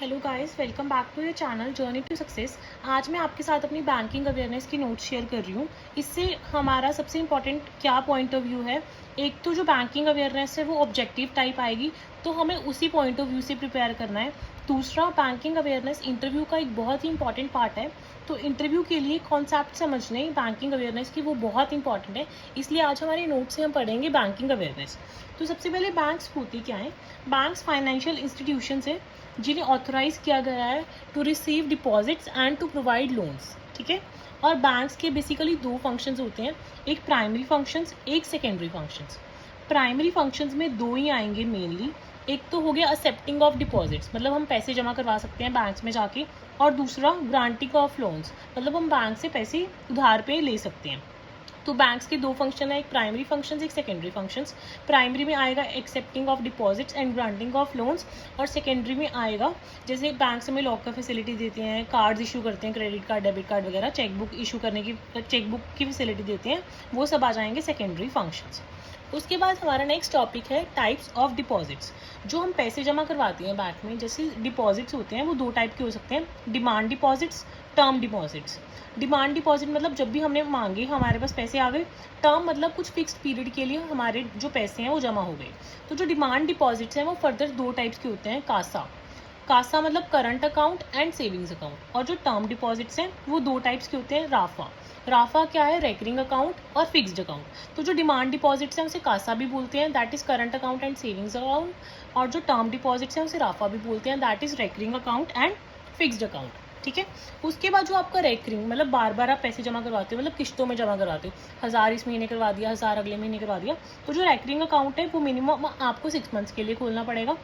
Hello guys, welcome back to your channel journey to success. आज मैं आपके साथ अपनी बैंकिंग अवेयरनेस की नोट्स शेयर कर रही हूँ। इससे हमारा सबसे इम्पॉर्टेंट क्या पॉइंट ऑफ व्यू है, एक तो जो बैंकिंग अवेयरनेस है वो ऑब्जेक्टिव टाइप आएगी, तो हमें उसी पॉइंट ऑफ व्यू से प्रिपेयर करना है। दूसरा, बैंकिंग अवेयरनेस इंटरव्यू का एक बहुत ही इंपॉर्टेंट पार्ट है, तो इंटरव्यू के लिए कॉन्सेप्ट समझने बैंकिंग अवेयरनेस की वो बहुत इंपॉर्टेंट है। इसलिए आज हमारे नोट्स से हम पढ़ेंगे बैंकिंग अवेयरनेस। तो सबसे पहले बैंक्स होती क्या है। बैंक्स फाइनेंशियल इंस्टीट्यूशन है जिन्हें ऑथोराइज किया गया है to receive deposits and to provide loans, ठीक है। और बैंक्स के बेसिकली दो फंक्शंस होते हैं, एक प्राइमरी फंक्शंस, एक सेकेंडरी फंक्शंस। प्राइमरी फंक्शंस में दो ही आएंगे मेनली। एक तो हो गया एक्सेप्टिंग ऑफ डिपॉजिट्स, मतलब हम पैसे जमा करवा सकते हैं बैंक्स में जाके, और दूसरा ग्रांटिंग ऑफ लोन्स, मतलब हम बैंक से पैसे उधार पे ले सकते हैं। तो बैंक्स के दो फंक्शन है, एक प्राइमरी फंक्शंस, एक सेकेंडरी फंक्शंस। प्राइमरी में आएगा accepting of deposits and granting of loans, और सेकेंडरी में आएगा जैसे बैंक्स हमें लॉकर फैसिलिटी देते हैं, कार्ड्स इशू करते हैं, क्रेडिट कार्ड, डेबिट कार्ड वगैरह, चेकबुक इशू करने की, चेकबुक की फैसिलिटी देते हैं, वो सब आ जाएंगे सेकेंडरी फंक्शंस। उसके बाद हमारा नेक्स्ट टॉपिक है टाइप्स ऑफ डिपॉजिट्स। जो हम पैसे जमा करवाते हैं बैंक में, जैसे डिपॉजिट्स होते हैं वो दो टाइप के हो सकते हैं, demand deposits, term deposits. Demand deposit मतलब जब भी हमने मांगे हमारे पास पैसे आ गए। टर्म मतलब कुछ फिक्स्ड पीरियड के लिए हमारे जो पैसे हैं वो जमा हो गए। तो जो डिमांड डिपॉजिट्स हैं वो फर्दर दो टाइप्स के होते हैं, कासा। कासा मतलब current account and savings account. और जो टर्म डिपॉजिट्स हैं वो दो टाइप्स के होते हैं, राफा। राफा क्या है, रेकरिंग अकाउंट और फिक्स्ड अकाउंट। तो जो डिमांड डिपॉजिट्स हैं उसे कासा भी बोलते हैं, that is current account and savings account. और जो टर्म डिपॉजिट्स हैं उसे राफा भी बोलते हैं, that is recurring account and fixed account, ठीक है। उसके बाद जो आपका रेकरिंग मतलब बार बार आप पैसे जमा करवाते हो, मतलब किश्तों में जमा करवाते हो, 1000 इस महीने करवा दिया, 1000 अगले महीने करवा दिया। तो जो रेकरिंग अकाउंट है वो मिनिमम आपको 6 मंथ्स के लिए खोलना पड़ेगा,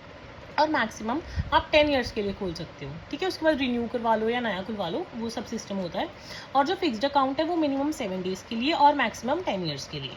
और मैक्सिमम आप 10 ईयर्स के लिए खोल सकते हो, ठीक है। उसके बाद रिन्यू करवा लो या नया खुलवा लो, वो सब सिस्टम होता है। और जो फिक्स्ड अकाउंट है वो मिनिमम 7 डेज के लिए और मैक्सिमम 10 ईयर्स के लिए।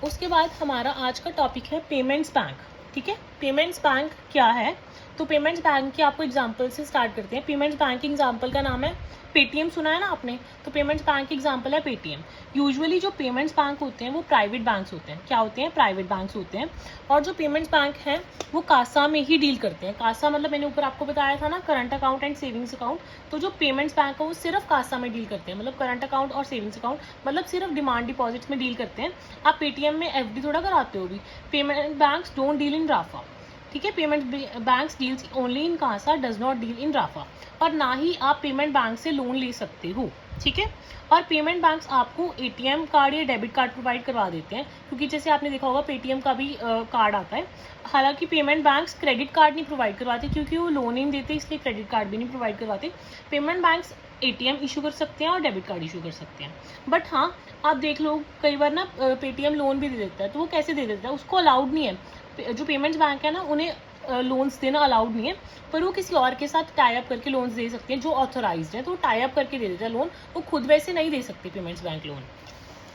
उसके बाद हमारा आज का टॉपिक है पेमेंट्स बैंक, ठीक है। पेमेंट्स बैंक क्या है, तो पेमेंट्स बैंक की आपको एग्जांपल से स्टार्ट करते हैं। पेमेंट्स बैंक की एग्जांपल का नाम है पेटीएम, सुना है ना आपने, तो पेमेंट्स बैंक की एग्जांपल है पेटीएम। यूजुअली जो पेमेंट्स बैंक होते हैं वो प्राइवेट बैंक्स होते हैं, क्या होते हैं, प्राइवेट बैंक्स होते हैं। और जो पेमेंट्स बैंक हैं वो कासा में ही डील करते हैं। कासा मतलब मैंने ऊपर आपको बताया था ना, current account and savings account. तो जो पेमेंट्स बैंक है वो सिर्फ कासा में डील करते हैं, मतलब करंट अकाउंट और सेविंग्स अकाउंट, मतलब सिर्फ डिमांड डिपॉजिट्स में डील करते हैं। आप पेटीएम में एफडी थोड़ा कराते हो भी। Payment banks don't deal in राफा, ठीक है। Payment banks deals only in CASA, does not deal in राफा। और ना ही आप पेमेंट बैंक से लोन ले सकते हो, ठीक है। और पेमेंट बैंक्स आपको एटीएम कार्ड या डेबिट कार्ड प्रोवाइड करवा देते हैं, क्योंकि जैसे आपने देखा होगा पेटीएम का भी कार्ड आता है। हालांकि पेमेंट बैंक्स क्रेडिट कार्ड नहीं प्रोवाइड करवाते, क्योंकि वो लोन ही नहीं देते, इसलिए क्रेडिट कार्ड भी नहीं प्रोवाइड करवाते। पेमेंट बैंक्स एटीएम इशू कर सकते हैं और डेबिट कार्ड इशू कर सकते हैं। बट हाँ, आप देख लो कई बार ना पेटीएम लोन भी दे देता है, तो वो कैसे दे देता है, उसको अलाउड नहीं है। जो पेमेंट्स बैंक है ना उन्हें लोन्स देना अलाउड नहीं है, पर वो किसी और के साथ टाई अप करके लोन्स दे सकते हैं जो ऑथोराइज्ड है, तो टाई अप करके दे देता है लोन, वो खुद वैसे नहीं दे सकते पेमेंट्स बैंक लोन।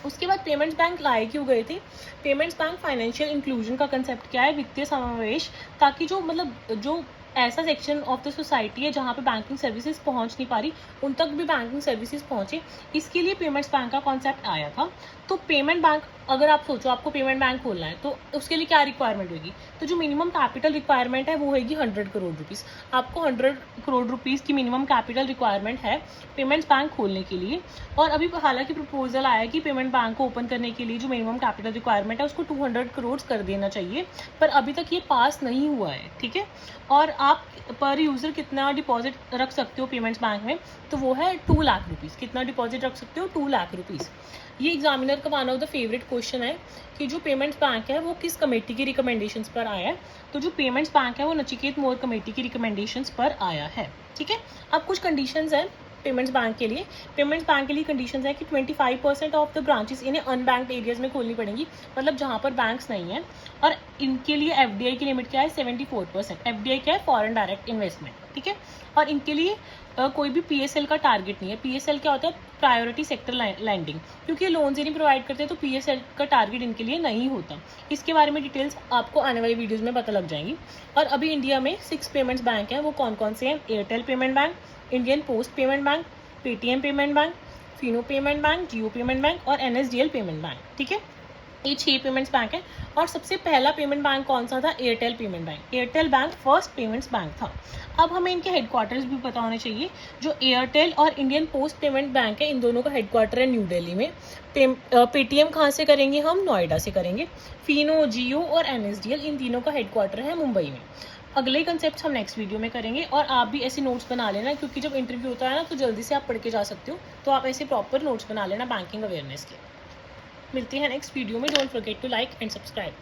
उसके बाद पेमेंट्स बैंक लाए क्यों गए थे। पेमेंट्स बैंक फाइनेंशियल इंक्लूजन का कंसेप्ट क्या है, वित्तीय समावेश, ताकि जो मतलब जो ऐसा सेक्शन ऑफ द सोसाइटी है जहाँ पे बैंकिंग सर्विसेज पहुँच नहीं पा रही, उन तक भी बैंकिंग सर्विसेज पहुँचे, इसके लिए पेमेंट्स बैंक का कॉन्सेप्ट आया था। तो पेमेंट बैंक, अगर आप सोचो आपको पेमेंट बैंक खोलना है तो उसके लिए क्या रिक्वायरमेंट होगी, तो जो मिनिमम कैपिटल रिक्वायरमेंट है वो होगी 100 करोड़ रुपीज़। आपको 100 करोड़ रुपीज़ की मिनिमम कैपिटल रिक्वायरमेंट है पेमेंट्स बैंक खोलने के लिए। और अभी हालांकि प्रपोजल आया कि पेमेंट बैंक को ओपन करने के लिए जो मिनिमम कैपिटल रिक्वायरमेंट है उसको 200 करोड़ कर देना चाहिए, पर अभी तक ये पास नहीं हुआ है, ठीक है। और आप पर यूज़र कितना डिपॉजिट रख सकते हो पेमेंट्स बैंक में, तो वो है 2 लाख रुपीज़। कितना डिपॉजिट रख सकते हो, 2 लाख रुपीज़। ये एग्जामिनर का one of the favourite question है कि जो पेमेंट्स बैंक है वो किस कमेटी की रिकमेंडेशंस पर आया है। तो जो पेमेंट्स बैंक है वो नचिकेत मोर कमेटी की रिकमेंडेशंस पर आया है, ठीक है। अब कुछ कंडीशंस हैं पेमेंट्स बैंक के लिए। पेमेंट्स बैंक के लिए कंडीशंस है कि 25% ऑफ द ब्रांचेस इन्हें अनबैंक्ड एरियाज में खोलनी पड़ेंगी, मतलब जहाँ पर बैंक्स नहीं है। और इनके लिए एफडीआई की लिमिट क्या है, 74%। एफडीआई क्या है, फॉरेन डायरेक्ट इन्वेस्टमेंट, ठीक है। और इनके लिए कोई भी पीएसएल का टारगेट नहीं है। पीएसएल क्या होता है, प्रायोरिटी सेक्टर लैंडिंग, क्योंकि लोन ही नहीं प्रोवाइड करते, तो पीएसएल का टारगेट इनके लिए नहीं होता। इसके बारे में डिटेल्स आपको आने वाली वीडियोज़ में पता लग जाएंगी। और अभी इंडिया में 6 पेमेंट्स बैंक हैं, वो कौन कौन से हैं, Airtel payment bank, Indian post payment bank, Paytm payment bank, Fino payment bank, Jio payment bank और एनएसडीएल पेमेंट बैंक, ठीक है। ये 6 पेमेंट्स बैंक है। और सबसे पहला पेमेंट बैंक कौन सा था? Airtel payment bank. Airtel bank first payments bank था। अब हमें इनके हेडक्वार्टर्स भी पता होने चाहिए। जो एयरटेल और इंडियन पोस्ट पेमेंट बैंक है, इन दोनों का हेडक्वार्टर है न्यू दिल्ली में। पेटीएम कहाँ से करेंगे हम? नोएडा से करेंगे। फिनो, जियो और एनएसडीएल, इन तीनों का हेडक्वार्टर है मुंबई में। अगले कंसेप्ट हम नेक्स्ट वीडियो में करेंगे। और आप भी ऐसे नोट्स बना लेना, क्योंकि जब इंटरव्यू होता है ना तो जल्दी से आप पढ़ के जा सकते हो, तो आप ऐसे प्रॉपर नोट्स बना लेना बैंकिंग अवेयरनेस के। मिलते हैं नेक्स्ट वीडियो में। Don't forget to like and subscribe.